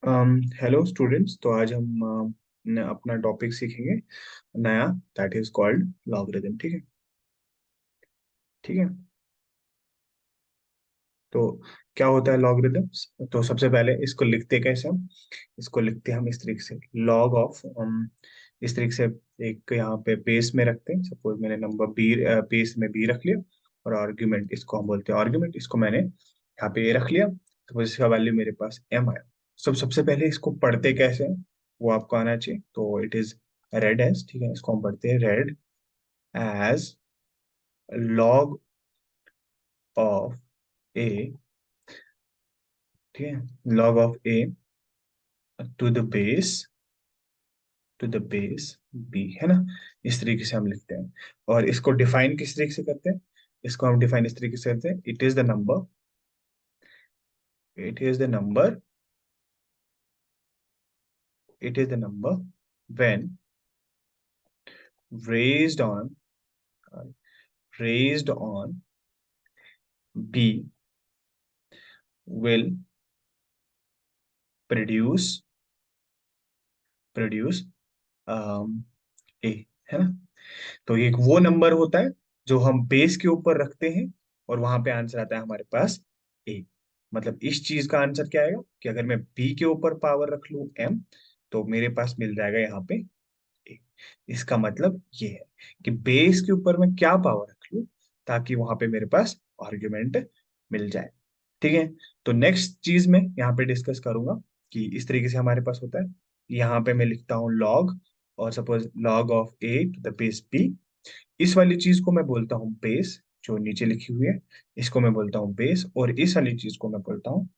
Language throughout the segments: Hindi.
Hello students. तो आज हम अपना टॉपिक सीखेंगे नया, दैट इज कॉल्ड लॉगरिदम। ठीक है। ठीक है। तो क्या होता है लॉगरिदम्स? तो सबसे पहले इसको लिखते कैसे हम? इसको लिखते हैं हम इस तरीके से, लॉग ऑफ, इस तरीके से। एक यहाँ पे बेस में रखते हैं, सपोज मैंने नंबर बी, बेस में बी रख लिया। और आर्ग्यूमेंट, इसको हम बोलते हैं आर्ग्यूमेंट, इसको मैंने यहाँ पे ए रख लिया। सपोज इसका वैल्यू मेरे पास एम आया। सबसे पहले इसको पढ़ते कैसे हैं वो आपको आना चाहिए। तो इट इज रेड एज, ठीक है, इसको हम पढ़ते हैं read as log of A. ठीक है, log of A to the base, to the base B, है ना। इस तरीके से हम लिखते हैं। और इसको डिफाइन किस तरीके से करते हैं? इसको हम डिफाइन इस तरीके से करते हैं, it is the number, it is the number, it is the number when raised on, raised on b will produce, produce a, है ना। तो ये एक वो नंबर होता है जो हम बेस के ऊपर रखते हैं और वहां पे आंसर आता है हमारे पास ए। मतलब इस चीज का आंसर क्या आएगा कि अगर मैं बी के ऊपर पावर रख लूं एम, तो मेरे पास मिल जाएगा यहाँ पे ए। इसका मतलब ये है कि बेस के ऊपर मैं क्या पावर रख लूं ताकि वहां पे मेरे पास आर्ग्यूमेंट मिल जाए। ठीक है। तो नेक्स्ट चीज मैं यहाँ पे डिस्कस करूंगा कि इस तरीके से हमारे पास होता है। यहाँ पे मैं लिखता हूँ लॉग, और suppose log of A to the base B. इस वाली चीज को मैं बोलता हूँ बेस, जो नीचे लिखी हुई है इसको मैं बोलता हूँ बेस, और इस वाली चीज को मैं बोलता हूँ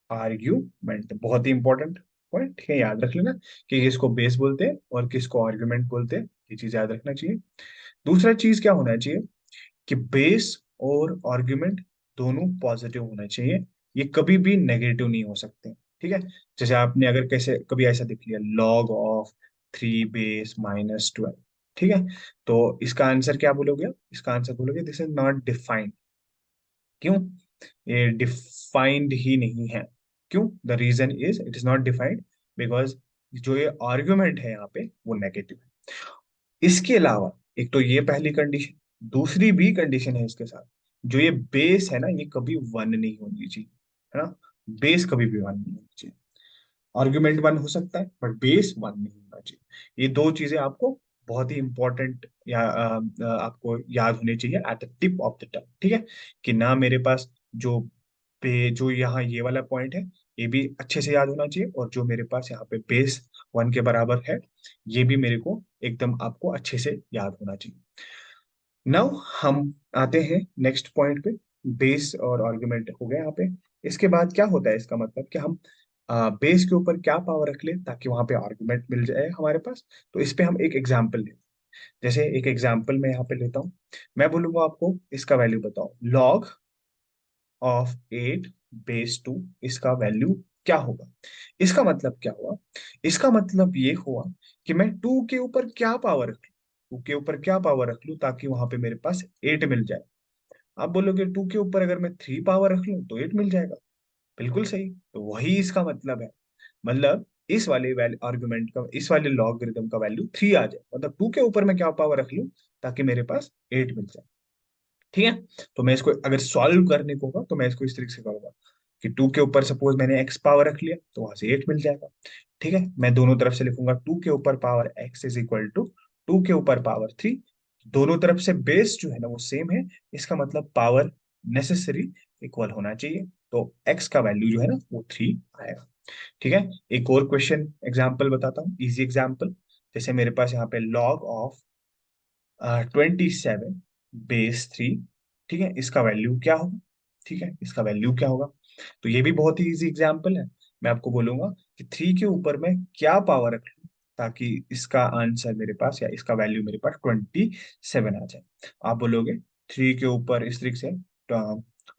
आर्ग्यूमेंट। बहुत ही इंपॉर्टेंट पॉइंट, ठीक है, याद रख लेना कि किसको बेस बोलते हैं और किसको आर्ग्यूमेंट बोलते हैं। ये चीज याद रखना चाहिए। दूसरा चीज क्या होना चाहिए कि बेस और आर्ग्यूमेंट दोनों पॉजिटिव होना चाहिए। ये कभी भी नेगेटिव नहीं हो सकते। ठीक है। जैसे आपने अगर कैसे कभी ऐसा देख लिया, लॉग ऑफ 3 बेस माइनस 12, ठीक है, तो इसका आंसर क्या बोलोगे? इसका आंसर बोलोगे दिस इज नॉट डिफाइंड। क्यों? ये डिफाइंड ही नहीं है। क्यों? The reason is it is not defined because जो ये आर्ग्यूमेंट है यहाँ पे वो नेगेटिव है। इसके अलावा एक तो ये पहली कंडीशन, दूसरी भी कंडीशन है इसके साथ, जो ये बेस है ना, ये कभी वन नहीं होनी चाहिए, है ना। बेस कभी भी वन नहीं होनी चाहिए। आर्ग्यूमेंट वन हो सकता है बट बेस वन नहीं होना चाहिए। ये दो चीजें आपको बहुत ही इंपॉर्टेंट या आपको याद होनी चाहिए at the tip of the tongue. ठीक है, कि ना मेरे पास जो जो यहाँ ये वाला पॉइंट है ये भी अच्छे से याद होना चाहिए, और जो मेरे पास यहाँ पे बेस वन के बराबर है ये भी मेरे को एकदम आपको अच्छे से याद होना चाहिए। नाउ हम आते हैं नेक्स्ट पॉइंट पे। बेस और आर्गुमेंट हो गए यहाँ पे। इसके बाद क्या होता है? इसका मतलब कि हम बेस के ऊपर क्या पावर रख ले ताकि वहां पे आर्गुमेंट मिल जाए हमारे पास। तो इस पे हम एक एग्जांपल लेते हैं। जैसे एक एग्जांपल मैं यहाँ पे लेता हूँ। मैं बोलूंगा आपको इसका वैल्यू बताओ, लॉग ऑफ 8 बेस 2, इसका वैल्यू क्या होगा? इसका मतलब क्या हुआ? इसका मतलब ये हुआ कि मैं टू के ऊपर क्या पावर रख लूं, टू के ऊपर क्या पावर रख लूं ताकि वहां पे मेरे पास 8 मिल जाए। आप बोलोगे टू के ऊपर अगर मैं 3 पावर रख लूं तो 8 मिल जाएगा। बिल्कुल सही, तो वही इसका मतलब है। मतलब इस वाले वैल्यू आर्गुमेंट का, इस वाले लॉगरिथम का वैल्यू 3 आ जाए, मतलब टू के ऊपर मैं क्या पावर रख लूं ताकि मेरे पास 8 मिल जाए। ठीक है। तो मैं इसको अगर सॉल्व करने को होगा तो मैं इसको इस तरीके से करूंगा कि टू के ऊपर सपोज मैंने एक्स पावर रख लिया तो वहां से 8 मिल जाएगा। ठीक है, मैं दोनों तरफ से लिखूंगा टू के ऊपर power x is equal to two के ऊपर पावर 3। दोनों तरफ से बेस जो है ना वो सेम है, इसका मतलब पावर नेसेसरी इक्वल होना चाहिए। तो एक्स का वैल्यू जो है ना वो 3 आएगा। ठीक है। एक और क्वेश्चन एग्जाम्पल बताता हूँ, इजी एग्जाम्पल। जैसे मेरे पास यहाँ पे लॉग ऑफ 27 बेस 3, ठीक है, इसका वैल्यू क्या होगा? ठीक है, इसका वैल्यू क्या होगा? तो ये भी बहुत ही इजी एग्जाम्पल है। मैं आपको बोलूंगा कि 3 के ऊपर मैं क्या पावर रख लूं ताकि इसका आंसर मेरे पास या इसका वैल्यू मेरे पास 27 आ जाए। आप बोलोगे 3 के ऊपर इस तरीके से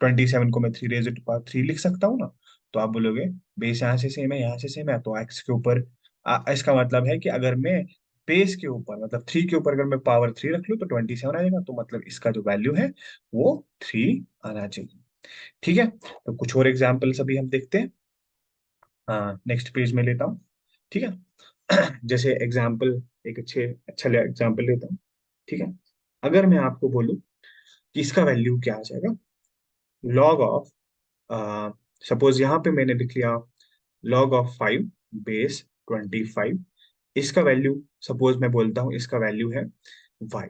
27 को मैं 3 रेज टू पावर 3 लिख सकता हूँ ना। तो आप बोलोगे बेस यहाँ से सेम है, यहाँ से सेम है, तो एक्स के ऊपर इसका मतलब है कि अगर मैं बेस के ऊपर मतलब 3 के ऊपर अगर मैं पावर 3 रख लूँ तो 27 आ जाएगा। तो मतलब इसका जो वैल्यू है वो 3 आना चाहिए। ठीक है। तो कुछ और एग्जाम्पल्स अभी हम देखते हैं। नेक्स्ट पेज में लेता हूँ, ठीक है। जैसे एग्जाम्पल, एक अच्छा एग्जाम्पल लेता हूँ, ठीक है। अगर मैं आपको बोलूँ कि इसका वैल्यू क्या आ जाएगा, लॉग ऑफ, सपोज यहाँ पे मैंने लिख लिया लॉग ऑफ 5 बेस 25, इसका वैल्यू, सपोज मैं बोलता हूँ इसका वैल्यू है y,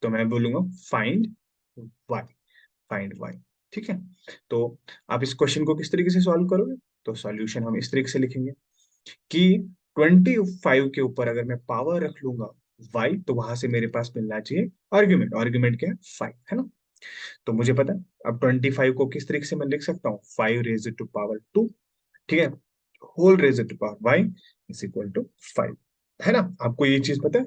तो मैं बोलूंगा फाइंड y, फाइंड y, ठीक है। तो आप इस क्वेश्चन को किस तरीके से सॉल्व करोगे, तो सॉल्यूशन हम इस तरीके से लिखेंगे कि 25 के ऊपर अगर मैं पावर रख लूंगा y, तो वहां से मेरे पास मिलना चाहिए आर्ग्यूमेंट, आर्ग्यूमेंट क्या है 5, है ना। तो मुझे पता है अब 25 को किस तरीके से मैं लिख सकता हूँ, 5 raised to power 2, ठीक है, whole raise to power y is equal to 5, है ना। आपको ये चीज पता है,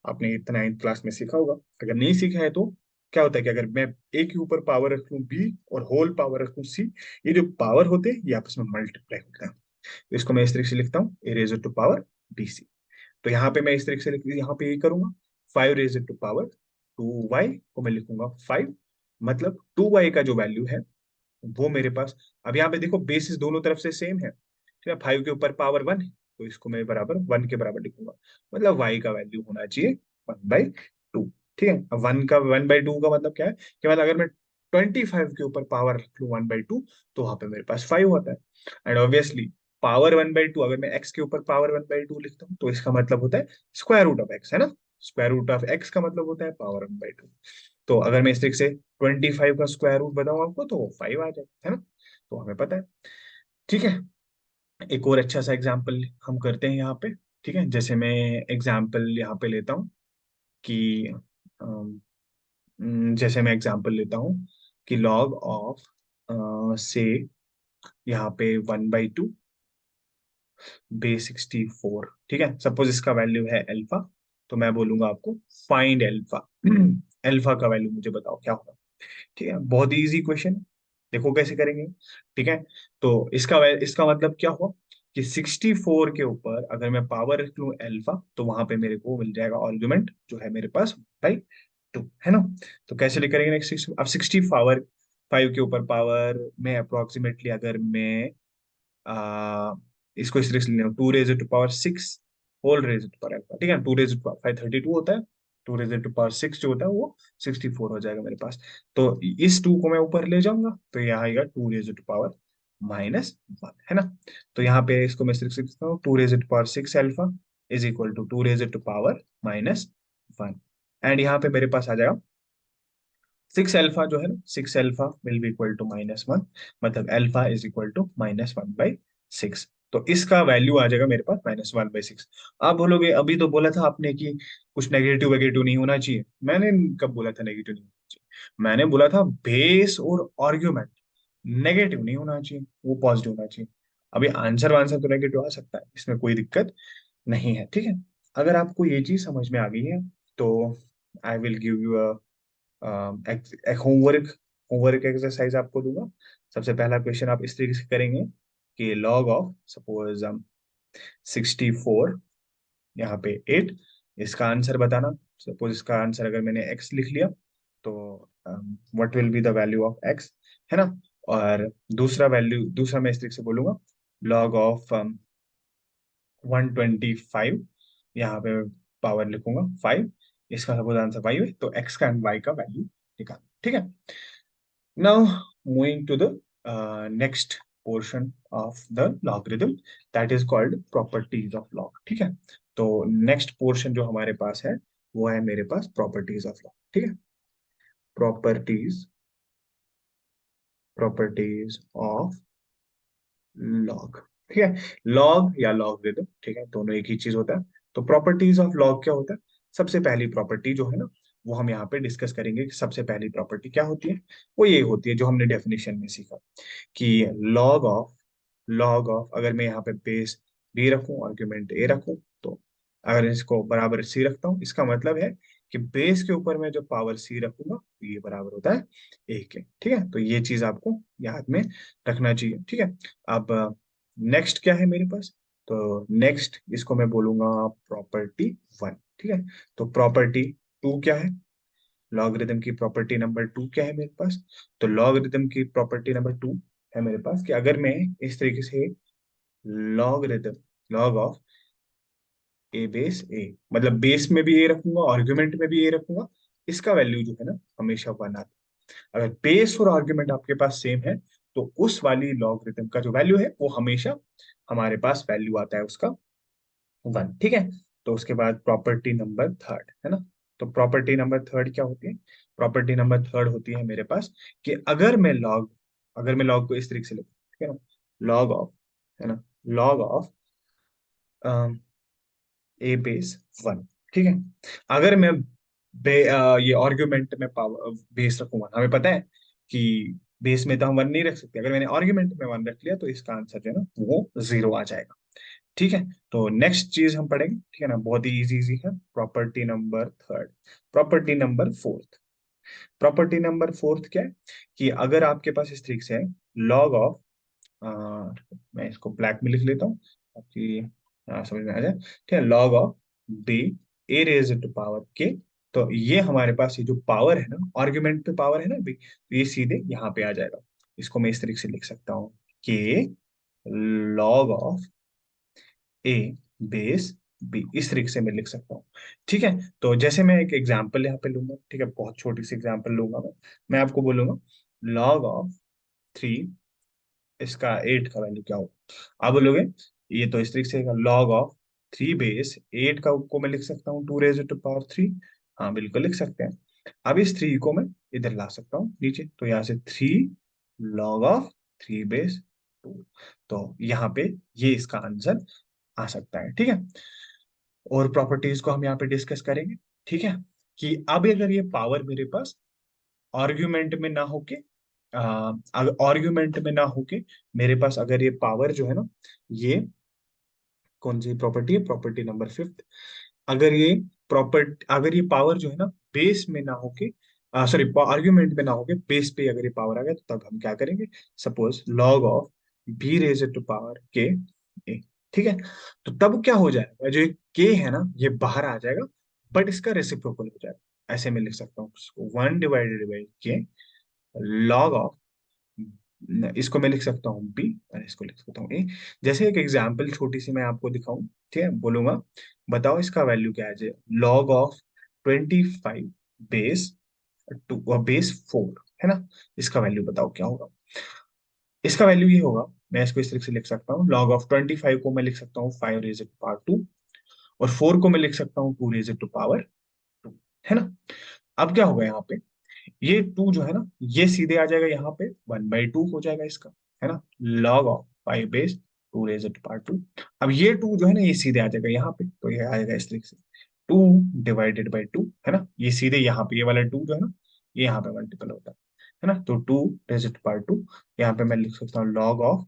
आपने इतना 9th क्लास में सीखा होगा। अगर नहीं सीखा है तो क्या होता है कि अगर मैं ए के ऊपर पावर रख लूं बी और होल पावर रख लूं सी, ये जो पावर होते हैं ये आपस में मल्टीप्लाई होते हैं। तो इसको मैं इस तरीके से लिखता हूँ A raise to power B C. तो यहाँ पे मैं इस तरीके से यहाँ पे ये करूंगा 5 raised to power 2y को मैं लिखूंगा 5, मतलब 2y का जो वैल्यू है वो मेरे पास, अब यहाँ पे देखो बेसिस दोनों तरफ से सेम है, ठीक है। 5 के ऊपर पावर 1 है, तो इसको मैं बराबर 1 के बराबर लिखूंगा, मतलब y का वैल्यू होना चाहिए 1/2, ठीक है। अब 1/2 का मतलब क्या है कि मतलब अगर मैं 25 के ऊपर पावर रख लूँ 1/2, तो वहां पे मेरे पास 5 होता है। एंड ऑब्वियसली पावर 1/2, अगर मैं x के ऊपर पावर 1/2 लिखता हूँ तो इसका मतलब होता है स्क्वायर रूट ऑफ x, है ना। स्क्वायर रूट ऑफ x का मतलब होता है पावर 1/2। तो अगर मैं इस तरीके से 25 का स्क्वायर रूट बताऊं आपको तो वो 5 आ जाए, है ना। तो हमें पता है, ठीक है। एक और अच्छा सा एग्जाम्पल हम करते हैं यहाँ पे, ठीक है। जैसे मैं एग्जाम्पल यहाँ पे लेता हूँ कि जैसे मैं एग्जाम्पल लेता हूँ कि लॉग ऑफ से यहाँ पे 1/2 बेस 64, ठीक है। सपोज इसका वैल्यू है अल्फा, तो मैं बोलूंगा आपको फाइंड अल्फा। अल्फा का वैल्यू मुझे बताओ क्या होगा, ठीक है। बहुत ही इजी क्वेश्चन, देखो कैसे करेंगे, ठीक है। तो इसका मतलब क्या हुआ कि 64 के ऊपर अगर मैं पावर रख लूं अल्फा, तो वहां पे मेरे को मिल जाएगा आर्गुमेंट जो है मेरे पास बाई 2, है ना। तो कैसे ले करेंगे नेक्स्ट, अब 60 पावर 5 के ऊपर पावर में अप्रोक्सीमेटली अगर मैं आ, इसको इस तरह से ले 2 raised to power 6 whole raise to power alpha, ठीक है। 2 raised to power 5 32 होता है, 2 raised to power 6 जो होता है वो 64 हो जाएगा मेरे पास। तो इस 2 को मैं ऊपर ले जाऊंगा तो यहाँ आएगा 2 raised to power -1, है ना। तो यहाँ पे इसको मैं सिर्फ लिखता हूँ 2 raised to power 6 alpha is equal to 2 raised to power -1, and यहाँ पे मेरे पास आ जाएगा 6 अल्फा जो है ना, 6 alpha will be equal to -1, मतलब अल्फा इज इक्वल टू -1/6। तो इसका वैल्यू आ जाएगा मेरे पास -1/6। आप बोलोगे अभी तो बोला था आपने कि कुछ नेगेटिव वेगेटिव नहीं होना चाहिए, मैंने कब बोला था नेगेटिव नहीं होना चाहिए, मैंने बोला था बेस और आर्ग्यूमेंट नेगेटिव नहीं होना चाहिए, वो पॉजिटिव होना चाहिए। अभी आंसर वांसर तो नेगेटिव आ सकता है, इसमें कोई दिक्कत नहीं है, ठीक है। अगर आपको ये चीज समझ में आ गई है तो आई विल गिव यू एक होमवर्क, होमवर्क एक्सरसाइज आपको दूंगा। सबसे पहला क्वेश्चन आप इस तरीके से करेंगे कि लॉग ऑफ सपोज 64 यहाँ पे 8, इसका आंसर बताना। सपोज इसका आंसर अगर मैंने x लिख लिया तो what will be the value of x, है ना। और दूसरा वैल्यू, दूसरा मैं इस तरीके से बोलूंगा लॉग ऑफ 125, यहाँ पे पावर लिखूंगा 5, इसका सपोज आंसर 5 है तो x का एंड y का वैल्यू निकाल, ठीक है। Now moving to the next portion of the logarithm, that is called properties of log, ठीक है। तो नेक्स्ट पोर्शन जो हमारे पास है वो है मेरे पास प्रॉपर्टीज ऑफ लॉग, ठीक है। प्रॉपर्टीज, प्रॉपर्टीज ऑफ लॉग, ठीक है। लॉग या लॉगरिथम, ठीक है, दोनों एक ही चीज होता है। तो प्रॉपर्टीज ऑफ लॉग क्या होता है, सबसे पहली प्रॉपर्टी जो है ना वो हम यहाँ पे डिस्कस करेंगे कि सबसे पहली प्रॉपर्टी क्या होती है। वो ये होती है जो हमने डेफिनेशन में सीखा कि लॉग ऑफ अगर मैं यहाँ पे बेस बी रखूं आर्ग्यूमेंट ए रखूं, तो अगर इसको बराबर सी रखता हूँ इसका मतलब है कि बेस के ऊपर मैं जो पावर सी रखूंगा तो ये बराबर होता है ए के, ठीक है। तो ये चीज आपको याद में रखना चाहिए, ठीक है। अब नेक्स्ट क्या है मेरे पास, तो नेक्स्ट इसको मैं बोलूंगा प्रॉपर्टी 1, ठीक है। तो प्रॉपर्टी 2 क्या है, लॉगरिथम की प्रॉपर्टी नंबर 2 क्या है मेरे पास, तो लॉगरिथम की प्रॉपर्टी नंबर 2 है मेरे पास कि अगर मैं इस तरीके से logarithm, log of A base A, मतलब बेस में भी ए रखूंगा, आर्गुमेंट में भी ए रखूंगा, इसका वैल्यू जो है ना हमेशा वन आता है। अगर बेस और आर्गुमेंट आपके पास सेम है, तो उस वाली लॉगरिथम का जो वैल्यू है वो हमेशा हमारे पास वैल्यू आता है उसका वन। ठीक है। तो उसके बाद प्रॉपर्टी नंबर थर्ड है ना। तो प्रॉपर्टी नंबर थर्ड क्या होती है? प्रॉपर्टी नंबर थर्ड होती है मेरे पास कि अगर मैं लॉग को इस तरीके से लिखूं, ठीक है ना, लॉग ऑफ, है ना, log of A base one. ठीक है। अगर मैं ये आर्ग्यूमेंट में पावर बेस रखूंगा, हमें पता है कि बेस में तो हम वन नहीं रख सकते, अगर मैंने आर्ग्यूमेंट में वन रख लिया तो इसका आंसर जो है ना वो जीरो आ जाएगा। ठीक है। तो नेक्स्ट चीज हम पढ़ेंगे, ठीक है ना, बहुत ही इजी इजी है। Property number third, property number fourth. Property number fourth क्या है? कि अगर आपके पास इस तरीके से है, लॉग ऑफ, मैं इसको ब्लैक में लिख लेता हूँ ताकि समझ में आ जाए। ठीक है, log of B A raise to power k. तो ये हमारे पास ये जो पावर है ना, आर्ग्यूमेंट पे पावर है ना बी, तो ये सीधे यहाँ पे आ जाएगा। इसको मैं इस तरीके से लिख सकता हूँ कि log of A base B, इस तरीके से मैं लिख सकता हूँ। ठीक है। तो जैसे मैं एक एग्जांपल यहाँ पे लूंगा, ठीक है, बहुत छोटी सी एग्जांपल लूंगा मैं आपको बोलूंगा लॉग ऑफ थ्री, इसका एट का वैल्यू क्या होगा? आप बोलोगे ये तो इस तरीके से log of three base eight का को मैं लिख सकता हूँ two raise to power three. हाँ बिल्कुल लिख सकते हैं। अब इस थ्री को मैं इधर ला सकता हूँ नीचे, तो यहाँ से three log of three base two. तो यहाँ पे ये इसका आंसर आ सकता है। ठीक है। और प्रॉपर्टीज को हम यहाँ पे डिस्कस करेंगे। ठीक है। कि अब अगर ये पावर मेरे पास आर्ग्यूमेंट में ना होके, आर्ग्यूमेंट में ना होके मेरे पास अगर ये पावर जो है ना, ये कौन सी प्रॉपर्टी है? Property number fifth. अगर ये अगर ये पावर जो है ना बेस में ना होके, सॉरी आर्ग्यूमेंट में ना होके बेस पे अगर ये पावर आ गया, तो तब हम क्या करेंगे? Suppose log of B raise to power k A. ठीक है। तो तब क्या हो जाएगा, जो के है ना ये बाहर आ जाएगा, बट इसका रेसिप्रोकल हो जाएगा। ऐसे मैं लिख सकता हूँ वन डिवाइडेड बाई के लॉग ऑफ, इसको मैं लिख सकता हूँ बी और इसको लिख सकता हूँ ए। जैसे एक एग्जांपल छोटी सी मैं आपको दिखाऊं, ठीक है, बोलूंगा बताओ इसका वैल्यू क्या है? Log of 25 base two base four, है ना, इसका वैल्यू बताओ क्या होगा? इसका वैल्यू ये होगा, मैं इसको इस तरीके से लिख सकता हूँ, लॉग ऑफ 25 को मैं लिख सकता हूँ five raise to power two, और फोर को मैं लिख सकता हूँ two raise to power two, है ना। अब क्या होगा यहाँ पे, ये टू जो है ना ये सीधे आ जाएगा यहाँ पे, वन बाई टू हो जाएगा इसका, है ना, log of five base two raise to power two. अब ये टू जो है ना ये सीधे आ जाएगा यहाँ पे, तो ये आएगा इस तरीके से टू डिवाइडेड बाई टू, है ना, ये सीधे यहाँ पे ये वाला टू जो है ना ये यहाँ पे मल्टीपल होता है ना, तो two raise to power two. यहाँ पे मैं लिख सकता हूँ log of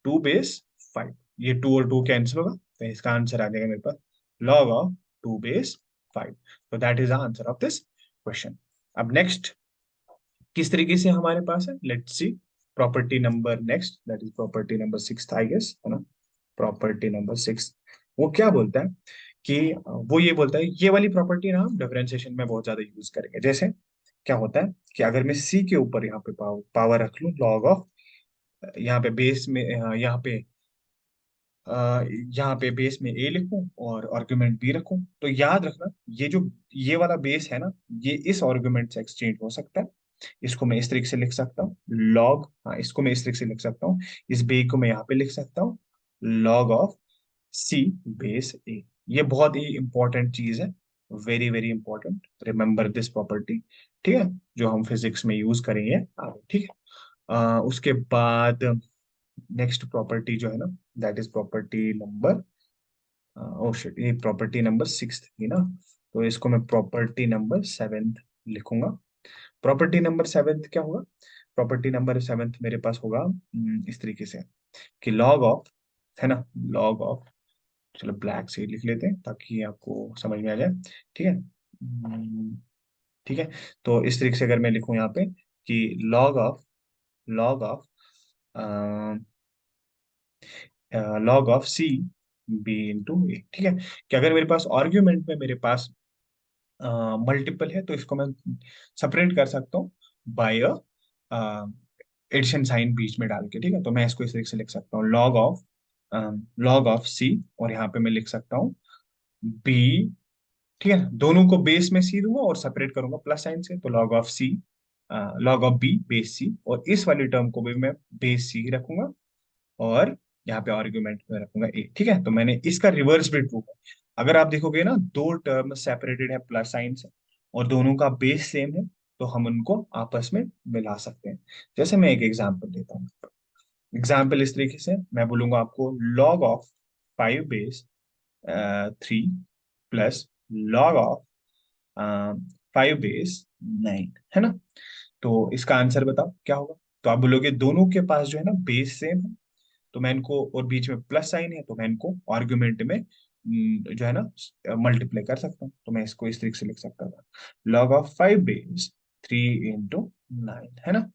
two base five, ये टू और टू कैंसिल होगा, तो इसका आंसर आ जाएगा मेरे पास log of two base five. तो that is the answer of this question. अब नेक्स्ट किस तरीके से हमारे पास है, let's see property number next, that is property number six I guess, है ना। प्रॉपर्टी नंबर सिक्स वो क्या बोलता है कि वो ये बोलता है, ये वाली प्रॉपर्टी ना हम डिफरेंशिएशन में बहुत ज्यादा यूज करेंगे। जैसे क्या होता है कि अगर मैं सी के ऊपर यहाँ पे पावर रख लूँ लॉग ऑफ, यहाँ पे बेस में यहाँ पे बेस में ए लिखूं और आर्गुमेंट बी रखूं, तो याद रखना ये जो ये वाला बेस है ना ये इस आर्गुमेंट से एक्सचेंज हो सकता है। इसको मैं इस तरीके से लिख सकता हूँ लॉग, हाँ इसको मैं इस तरीके से लिख सकता हूँ, इस बी को मैं यहाँ पे लिख सकता हूँ लॉग ऑफ सी बेस ए। ये बहुत ही इंपॉर्टेंट चीज है, very very important, remember this property. ठीक है, जो हम फिजिक्स में यूज करेंगे आगे। ठीक है। उसके बाद नेक्स्ट प्रॉपर्टी जो है ना, that is property number, oh shit, ये प्रॉपर्टी नंबर सिक्स थी ना, तो इसको मैं प्रॉपर्टी नंबर सेवेंथ लिखूंगा। प्रॉपर्टी नंबर सेवेंथ क्या होगा? प्रॉपर्टी नंबर सेवेंथ मेरे पास होगा इस तरीके से कि लॉग ऑफ, है ना, लॉग ऑफ, चलो ब्लैक से लिख लेते हैं ताकि आपको समझ में आ जाए। ठीक है। ठीक है। तो इस तरीके से अगर मैं लिखूं यहाँ पे कि log of log of C B into A. ठीक है। कि अगर मेरे पास आर्ग्यूमेंट में मेरे पास मल्टीपल है, तो इसको मैं सेपरेट कर सकता हूँ बाय एडिशन साइन बीच में डाल के। ठीक है। तो मैं इसको इस तरीके से लिख सकता हूँ लॉग ऑफ लॉग ऑफ सी, और यहाँ पे मैं लिख सकता हूँ बी। ठीक है ना, दोनों को बेस में सी दूंगा और सेपरेट करूंगा प्लस साइन से, तो log of C, log of B base C, और इस वाली टर्म को भी मैं बेस सी ही रखूंगा, और यहाँ पे आर्ग्यूमेंट में रखूंगा ए। ठीक है, तो मैंने इसका रिवर्स भी ट्रू है। अगर आप देखोगे ना, दो टर्म सेपरेटेड है प्लस साइन से और दोनों का बेस सेम है, तो हम उनको आपस में मिला सकते हैं। जैसे मैं एक एग्जांपल देता हूँ। एग्जाम्पल इस तरीके से मैं बोलूंगा आपको, log of 5 base 3 plus log of 5 base 9, है ना। तो इसका आंसर बताओ क्या होगा। तो आप बोलोगे दोनों के पास जो है ना बेस सेम है, तो मैं इनको, और बीच में प्लस साइन है, तो मैं इनको आर्ग्यूमेंट में जो है ना मल्टीप्लाई कर सकता हूँ। तो मैं इसको इस तरीके से लिख सकता था, लॉग ऑफ 5 बेस 3 into 9, है ना।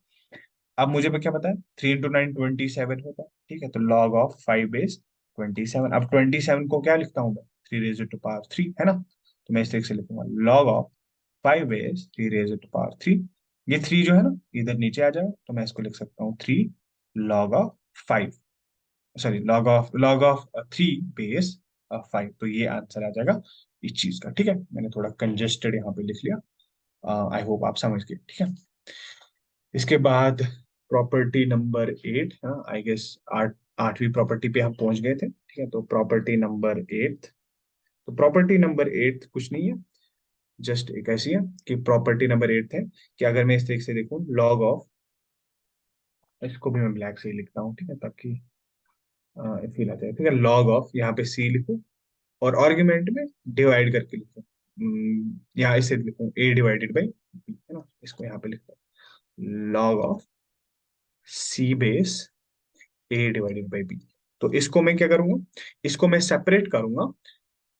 अब मुझे क्या पता है, 3 into 9 27 होता है। ठीक है, तो लॉग ऑफ 5 बेस 27। अब 27 को क्या लिखता हूँ मैं, 3 raised to power 3, है ना। तो मैं इस तरीके से लिखूंगा, log of 5 base 3 raised to power 3। ये 3 जो है ना इधर नीचे आ जाएगा, तो मैं इसको लिख सकता हूँ 3 log of 5, sorry log of 3 base 5। तो ये आंसर आ जाएगा इस चीज का। ठीक है, मैंने थोड़ा कंजेस्टेड यहाँ पे लिख लिया। आई होप आप समझ गए। ठीक है, इसके बाद प्रॉपर्टी नंबर 8, हाँ आई गेस 8वीं प्रॉपर्टी पे हम पहुंच गए थे। ठीक है, तो प्रॉपर्टी नंबर 8, तो प्रॉपर्टी नंबर 8 कुछ नहीं है, जस्ट एक ऐसी है कि प्रॉपर्टी नंबर 8 है कि अगर मैं इस तरीके से देखूं, लॉग ऑफ, इसको भी मैं ब्लैक से ही लिखता हूँ, ठीक है, ताकि फील आ जाए। ठीक है, लॉग ऑफ, यहाँ पे सी लिखूं और आर्ग्यूमेंट में डिवाइड करके लिखूं। यहाँ इसे लिखूं ए डिवाइडेड बाई बी, है ना, इसको यहाँ पे लिखता हूँ log of C base A divided by B. तो इसको मैं क्या करूंगा, इसको मैं सेपरेट करूंगा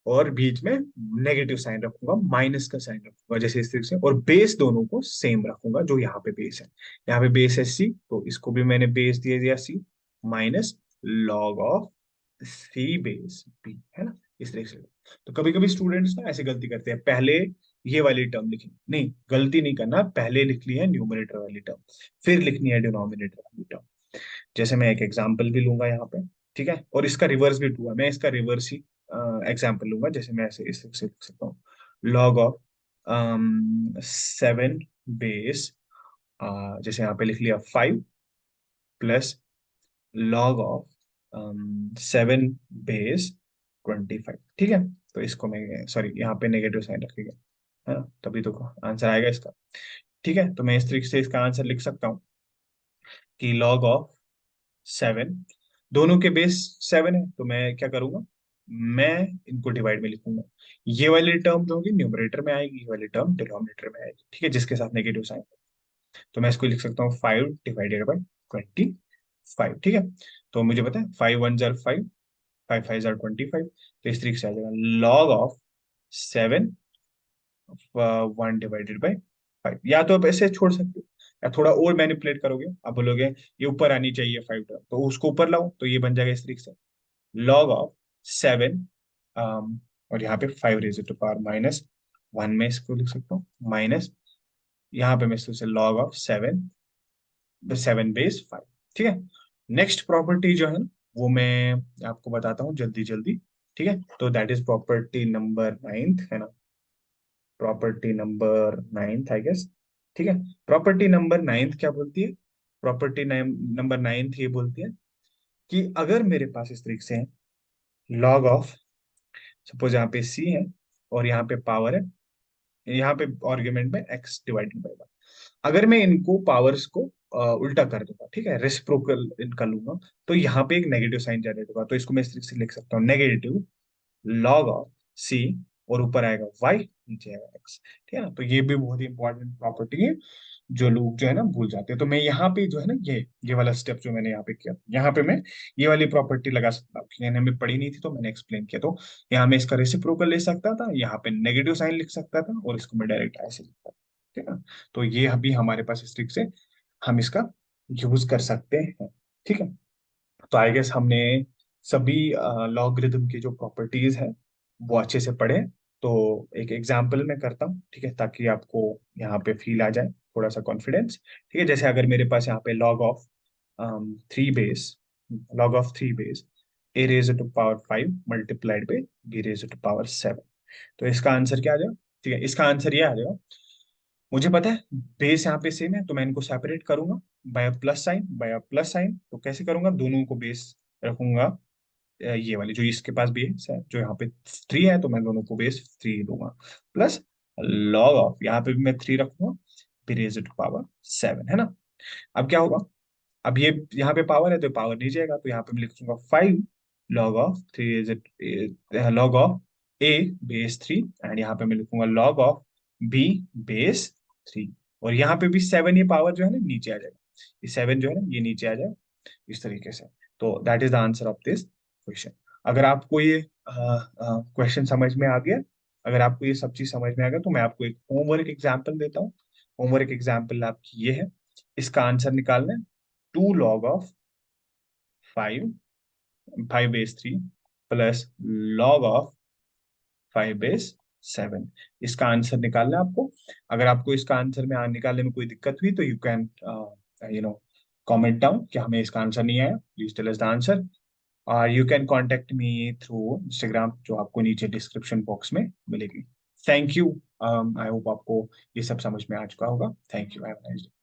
और बीच में नेगेटिव साइन रखूंगा, माइनस का साइन रखूंगा, जैसे इस तरीके से, और बेस दोनों को सेम रखूंगा। जो यहाँ पे बेस है, यहाँ पे बेस है सी, तो इसको भी मैंने बेस दे दिया C, minus log of C base B, है ना, इस तरीके से। तो कभी कभी स्टूडेंट्स ना ऐसे गलती करते हैं, पहले ये वाली टर्म लिखी, नहीं गलती नहीं करना, पहले लिख ली है न्यूमरेटर वाली टर्म, फिर लिखनी है डिनोमिनेटर वाली टर्म। जैसे मैं एक एग्जांपल भी लूंगा यहाँ पे। ठीक है, और इसका रिवर्स भी ट्रू है, मैं इसका रिवर्स ही एग्जांपल लूंगा। जैसे मैं ऐसे इसे लिख सकता हूँ, लॉग ऑफ 7 बेस, जैसे यहाँ पे लिख लिया 5 प्लस लॉग ऑफ 7 बेस 25। ठीक है, तो इसको मैं, सॉरी यहाँ पे नेगेटिव साइन रखेगा, है ना, तभी तो आंसर आएगा इसका। ठीक है, तो मैं इस तरीके से इसका आंसर लिख सकता हूँ कि लॉग ऑफ 7, दोनों के बेस 7 है, तो मैं क्या करूंगा, मैं इनको डिवाइड में लिखूंगा। ये वाली टर्म जो होगी न्यूमरेटर में आएगी, ये वाली टर्म डिनोमिनेटर में आएगी। ठीक है, जिसके साथ नेगेटिव साइन, तो मैं इसको लिख सकता हूँ 5 डिवाइडेड बाई 25। ठीक है, तो मुझे पता है 5 1 जार 5, 5 5 जार 25, तो इस तरीके से आ जाएगा लॉग ऑफ 7 1 डिवाइडेड बाई 5। या तो आप ऐसे छोड़ सकते हो, या थोड़ा और मैनिपुलेट करोगे, आप बोलोगे ये ऊपर आनी चाहिए 5 टर्म, तो उसको ऊपर लाओ, तो ये बन जाएगा इस तरीके से, लॉग ऑफ 7, और यहाँ पे 5 रेज़ टू पावर -1 में इसको लिख सकता हूँ, माइनस यहाँ पे मैं इसको लॉग ऑफ 7 बेस 5। ठीक है, नेक्स्ट प्रॉपर्टी जो है ना, वो मैं आपको बताता हूँ जल्दी जल्दी। ठीक है, तो दैट इज प्रॉपर्टी नंबर 9, है ना, प्रॉपर्टी नंबर 9 आई गेस। ठीक है, प्रॉपर्टी नंबर 9 क्या बोलती है, प्रॉपर्टी नंबर 9 ये बोलती है कि अगर मेरे पास इस तरीके से है, लॉग ऑफ, सपोज यहाँ पे सी है और यहाँ पे पावर है, यहाँ पे आर्ग्यूमेंट में एक्स डिवाइडेड बाई 1, अगर मैं इनको पावर्स को उल्टा कर दूंगा, ठीक है, रेसिप्रोकल इनका लूंगा, तो यहाँ पे एक नेगेटिव साइन जनरेट होगा। तो इसको मैं इस तरीके से लिख सकता हूँ, नेगेटिव लॉग ऑफ सी, और ऊपर आएगा वाई, नीचे आएगा एक्स। ठीक है ना, तो ये भी बहुत ही इंपॉर्टेंट प्रॉपर्टी है, जो लोग जो है ना भूल जाते हैं। तो मैं यहाँ पे जो है ना, ये वाला स्टेप जो मैंने यहाँ पे किया, यहाँ पे मैं ये वाली प्रॉपर्टी लगा सकता हूँ, क्योंकि हमें पढ़ी नहीं थी तो मैंने एक्सप्लेन किया। तो यहाँ मैं इसका रेसिप्रोकल ले सकता था, यहाँ पे नेगेटिव साइन लिख सकता था, और इसको मैं डायरेक्ट ऐसे लिखता था। ठीक है ना, तो ये अभी हमारे पास इस तरीके से हम इसका यूज कर सकते हैं। ठीक है, तो आई गेस हमने सभी लॉगरिथम की जो प्रॉपर्टीज है वो अच्छे से पढ़े। तो एक एग्जांपल मैं करता हूँ, ठीक है, ताकि आपको यहाँ पे फील आ जाए थोड़ा सा कॉन्फिडेंस। ठीक है, जैसे अगर मेरे पास यहाँ पे log of 3 base, log of 3 base A raise to power 5 multiplied by B raise to power 7। तो इसका आंसर क्या आ जाएगा? ठीक है, इसका आंसर ये आ जाएगा। मुझे पता है बेस यहाँ पे सेम है, तो मैं इनको सेपरेट करूंगा by plus sign, by plus sign. तो कैसे करूंगा? दोनों को बेस रखूंगा, ये वाली जो इसके पास भी है, जो यहाँ पे 3 है, तो मैं दोनों को बेस 3 दूंगा। प्लस लॉग ऑफ, यहाँ पे भी मैं 3 रखूंगा, फिर रेज टू पावर 7, है ना। अब क्या होगा? अब ये यहाँ पे पावर है तो पावर नीचे आएगा, तो यहाँ पे मैं लिखूंगा 5 log of 3 is log of A base 3, and यहाँ पे मैं लिखूंगा लॉग ऑफ बी बेस 3। और यहाँ पे भी 7, ये पावर जो है ना नीचे आ जाएगा, ये 7 जो है ना ये नीचे आ जाएगा इस तरीके से। तो that is the answer of this question. अगर आपको ये क्वेश्चन समझ में आ गया, अगर आपको ये सब चीज समझ में आ गया, तो मैं आपको एक होमवर्क एग्जाम्पल देता हूँ। होमवर्क एग्जाम्पल आपकी ये है, इसका आंसर निकालना है 2 log of 5, 5 base 3 plus log of 5 base 7। इसका आंसर निकालना है आपको। अगर आपको इसका आंसर में निकालने में कोई दिक्कत हुई, तो यू कैन कॉमेंट डाउन कि हमें इसका आंसर नहीं आया, please tell us the answer. और you can contact me through Instagram, जो आपको नीचे डिस्क्रिप्शन बॉक्स में मिलेगी। Thank you. आई होप आपको ये सब समझ में आ चुका होगा। Thank you, have a nice day.